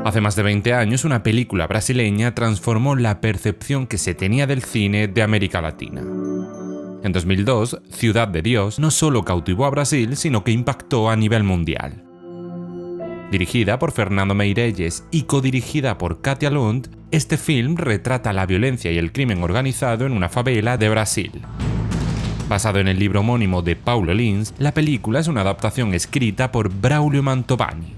Hace más de 20 años, una película brasileña transformó la percepción que se tenía del cine de América Latina. En 2002, Ciudad de Dios no solo cautivó a Brasil, sino que impactó a nivel mundial. Dirigida por Fernando Meirelles y codirigida por Katia Lund, este film retrata la violencia y el crimen organizado en una favela de Brasil. Basado en el libro homónimo de Paulo Lins, la película es una adaptación escrita por Braulio Mantovani.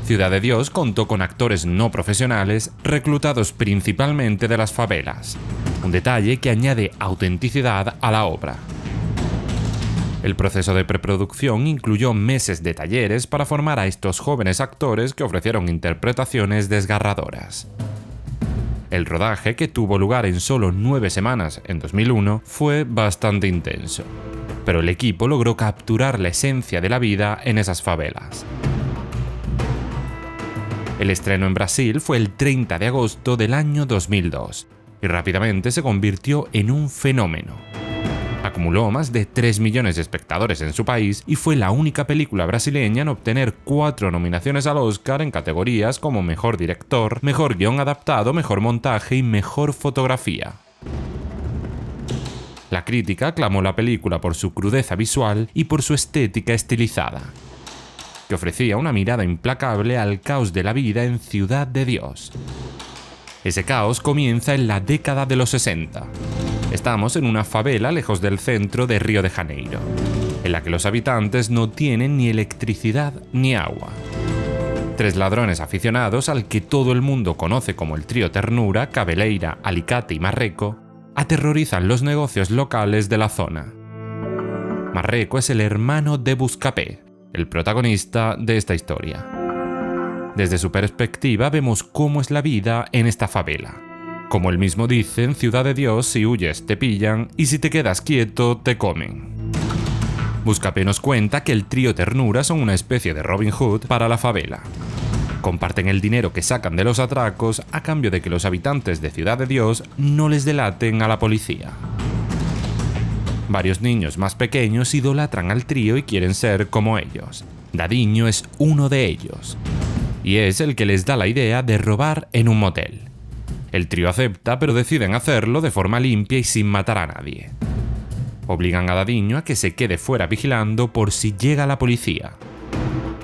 Ciudad de Dios contó con actores no profesionales reclutados principalmente de las favelas, un detalle que añade autenticidad a la obra. El proceso de preproducción incluyó meses de talleres para formar a estos jóvenes actores que ofrecieron interpretaciones desgarradoras. El rodaje, que tuvo lugar en solo 9 semanas en 2001, fue bastante intenso, pero el equipo logró capturar la esencia de la vida en esas favelas. El estreno en Brasil fue el 30 de agosto del año 2002 y rápidamente se convirtió en un fenómeno. Acumuló más de 3 millones de espectadores en su país y fue la única película brasileña en obtener 4 nominaciones al Oscar en categorías como Mejor Director, Mejor Guión Adaptado, Mejor Montaje y Mejor Fotografía. La crítica aclamó la película por su crudeza visual y por su estética estilizada, que ofrecía una mirada implacable al caos de la vida en Ciudad de Dios. Ese caos comienza en la década de los 60. Estamos en una favela lejos del centro de Río de Janeiro, en la que los habitantes no tienen ni electricidad ni agua. 3 ladrones aficionados, al que todo el mundo conoce como el trío Ternura, Cabeleira, Alicate y Marreco, aterrorizan los negocios locales de la zona. Marreco es el hermano de Buscapé, el protagonista de esta historia. Desde su perspectiva vemos cómo es la vida en esta favela. Como él mismo dice, en Ciudad de Dios, si huyes te pillan y si te quedas quieto te comen. Buscapé nos cuenta que el trío Ternura son una especie de Robin Hood para la favela. Comparten el dinero que sacan de los atracos a cambio de que los habitantes de Ciudad de Dios no les delaten a la policía. Varios niños más pequeños idolatran al trío y quieren ser como ellos. Dadinho es uno de ellos, y es el que les da la idea de robar en un motel. El trío acepta, pero deciden hacerlo de forma limpia y sin matar a nadie. Obligan a Dadinho a que se quede fuera vigilando por si llega la policía.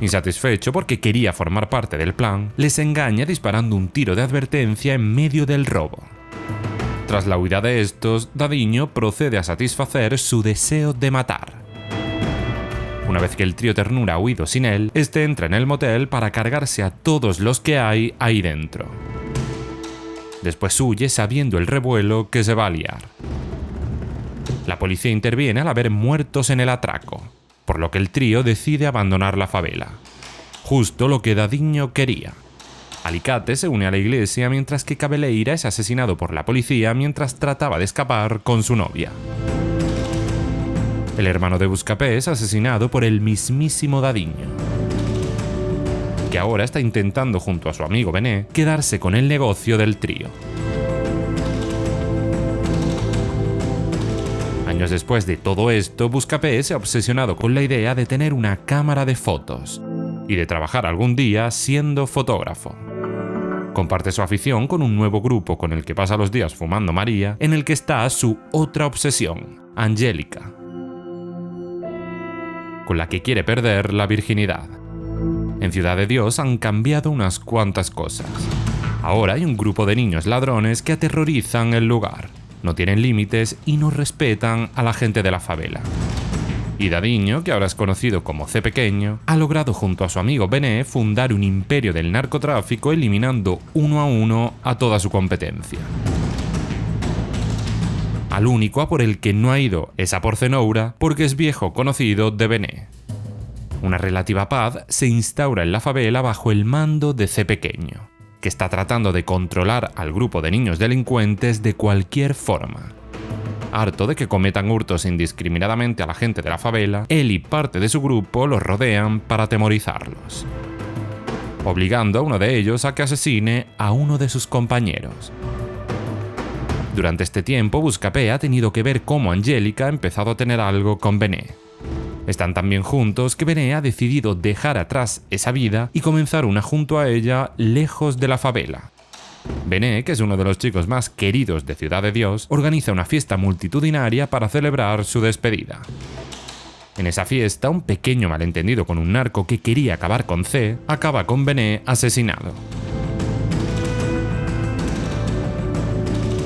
Insatisfecho porque quería formar parte del plan, les engaña disparando un tiro de advertencia en medio del robo. Tras la huida de estos, Dadinho procede a satisfacer su deseo de matar. Una vez que el trío Ternura ha huido sin él, este entra en el motel para cargarse a todos los que hay ahí dentro. Después huye sabiendo el revuelo que se va a liar. La policía interviene al haber muertos en el atraco, por lo que el trío decide abandonar la favela. Justo lo que Dadinho quería. Alicate se une a la iglesia mientras que Cabeleira es asesinado por la policía mientras trataba de escapar con su novia. El hermano de Buscapé es asesinado por el mismísimo Dadinho, que ahora está intentando junto a su amigo Bené quedarse con el negocio del trío. Años después de todo esto, Buscapé se ha obsesionado con la idea de tener una cámara de fotos y de trabajar algún día siendo fotógrafo. Comparte su afición con un nuevo grupo con el que pasa los días fumando María, en el que está su otra obsesión, Angélica, con la que quiere perder la virginidad. En Ciudad de Dios han cambiado unas cuantas cosas. Ahora hay un grupo de niños ladrones que aterrorizan el lugar, no tienen límites y no respetan a la gente de la favela. Y Dadinho, que ahora es conocido como C Pequeño, ha logrado junto a su amigo Bené fundar un imperio del narcotráfico eliminando uno a uno a toda su competencia. Al único a por el que no ha ido es a por Cenoura, porque es viejo conocido de Bené. Una relativa paz se instaura en la favela bajo el mando de C Pequeño, que está tratando de controlar al grupo de niños delincuentes de cualquier forma. Harto de que cometan hurtos indiscriminadamente a la gente de la favela, él y parte de su grupo los rodean para atemorizarlos, obligando a uno de ellos a que asesine a uno de sus compañeros. Durante este tiempo, Buscapé ha tenido que ver cómo Angélica ha empezado a tener algo con Bené. Están tan bien juntos que Benet ha decidido dejar atrás esa vida y comenzar una junto a ella, lejos de la favela. Benet, que es uno de los chicos más queridos de Ciudad de Dios, organiza una fiesta multitudinaria para celebrar su despedida. En esa fiesta, un pequeño malentendido con un narco que quería acabar con C, acaba con Benet asesinado.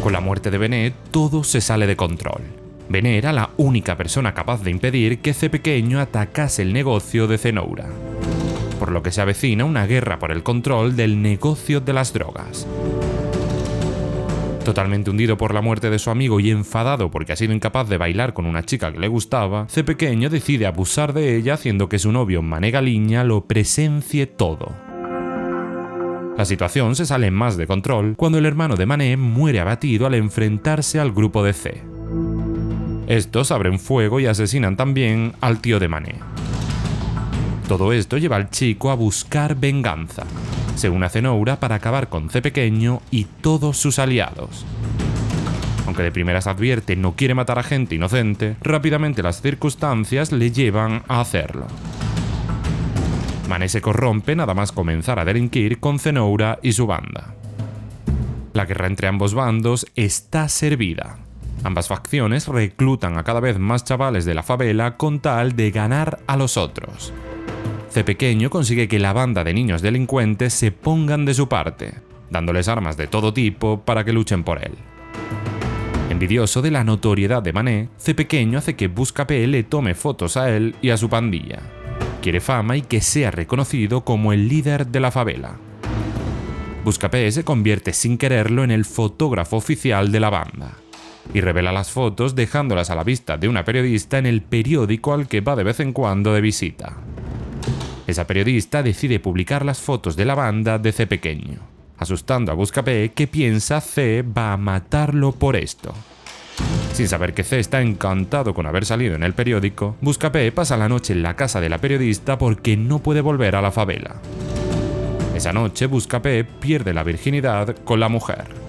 Con la muerte de Benet, todo se sale de control. Benet era la única persona capaz de impedir que C pequeño atacase el negocio de Cenoura, por lo que se avecina una guerra por el control del negocio de las drogas. Totalmente hundido por la muerte de su amigo y enfadado porque ha sido incapaz de bailar con una chica que le gustaba, C pequeño decide abusar de ella haciendo que su novio Mané Galiña lo presencie todo. La situación se sale más de control cuando el hermano de Mané muere abatido al enfrentarse al grupo de C. Estos abren fuego y asesinan también al tío de Mané. Todo esto lleva al chico a buscar venganza. Se une a Cenoura para acabar con C pequeño y todos sus aliados. Aunque de primeras advierte no quiere matar a gente inocente, rápidamente las circunstancias le llevan a hacerlo. Mané se corrompe nada más comenzar a delinquir con Cenoura y su banda. La guerra entre ambos bandos está servida. Ambas facciones reclutan a cada vez más chavales de la favela con tal de ganar a los otros. C pequeño consigue que la banda de niños delincuentes se pongan de su parte, dándoles armas de todo tipo para que luchen por él. Envidioso de la notoriedad de Mané, C pequeño hace que Buscapé le tome fotos a él y a su pandilla. Quiere fama y que sea reconocido como el líder de la favela. Buscapé se convierte sin quererlo en el fotógrafo oficial de la banda y revela las fotos dejándolas a la vista de una periodista en el periódico al que va de vez en cuando de visita. Esa periodista decide publicar las fotos de la banda de C pequeño, asustando a Buscapé, que piensa C va a matarlo por esto. Sin saber que C está encantado con haber salido en el periódico, Buscapé pasa la noche en la casa de la periodista porque no puede volver a la favela. Esa noche Buscapé pierde la virginidad con la mujer.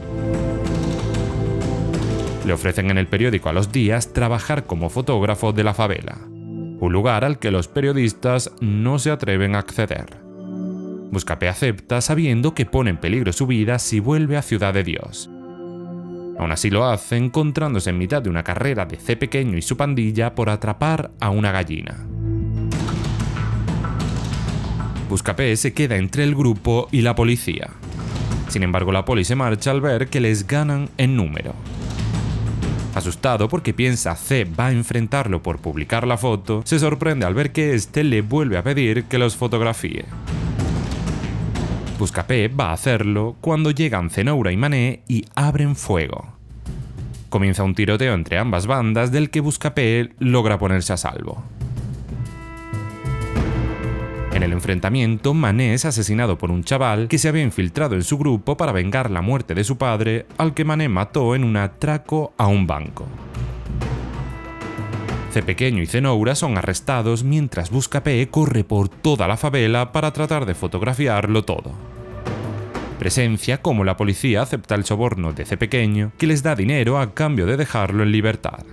Le ofrecen en el periódico a los días trabajar como fotógrafo de la favela, un lugar al que los periodistas no se atreven a acceder. Buscapé acepta sabiendo que pone en peligro su vida si vuelve a Ciudad de Dios. Aún así lo hace encontrándose en mitad de una carrera de C pequeño y su pandilla por atrapar a una gallina. Buscapé se queda entre el grupo y la policía. Sin embargo, la poli se marcha al ver que les ganan en número. Asustado porque piensa C va a enfrentarlo por publicar la foto, se sorprende al ver que este le vuelve a pedir que los fotografíe. Buscapé va a hacerlo cuando llegan Cenoura y Mané y abren fuego. Comienza un tiroteo entre ambas bandas del que Buscapé logra ponerse a salvo. En el enfrentamiento, Mané es asesinado por un chaval que se había infiltrado en su grupo para vengar la muerte de su padre, al que Mané mató en un atraco a un banco. C pequeño y Cenoura son arrestados mientras Buscapé corre por toda la favela para tratar de fotografiarlo todo. Presencia cómo la policía acepta el soborno de C pequeño, que les da dinero a cambio de dejarlo en libertad.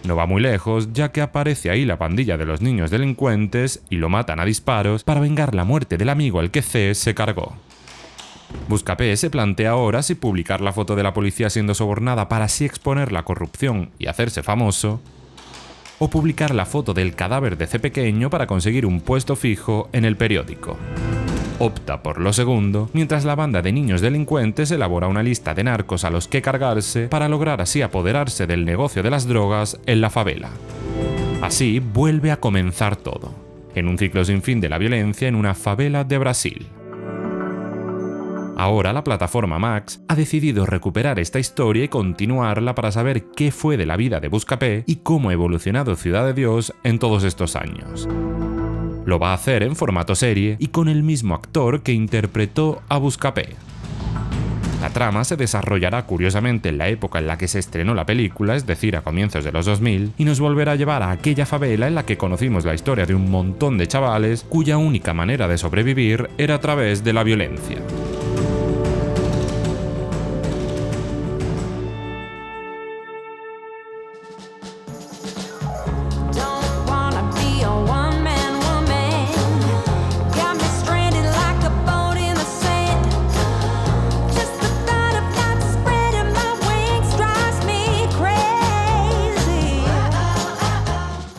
No va muy lejos, ya que aparece ahí la pandilla de los niños delincuentes y lo matan a disparos para vengar la muerte del amigo al que C se cargó. Buscapé se plantea ahora si publicar la foto de la policía siendo sobornada para así exponer la corrupción y hacerse famoso, o publicar la foto del cadáver de C pequeño para conseguir un puesto fijo en el periódico. Opta por lo segundo, mientras la banda de niños delincuentes elabora una lista de narcos a los que cargarse para lograr así apoderarse del negocio de las drogas en la favela. Así vuelve a comenzar todo, en un ciclo sin fin de la violencia en una favela de Brasil. Ahora la plataforma Max ha decidido recuperar esta historia y continuarla para saber qué fue de la vida de Buscapé y cómo ha evolucionado Ciudad de Dios en todos estos años. Lo va a hacer en formato serie y con el mismo actor que interpretó a Buscapé. La trama se desarrollará curiosamente en la época en la que se estrenó la película, es decir, a comienzos de los 2000, y nos volverá a llevar a aquella favela en la que conocimos la historia de un montón de chavales cuya única manera de sobrevivir era a través de la violencia.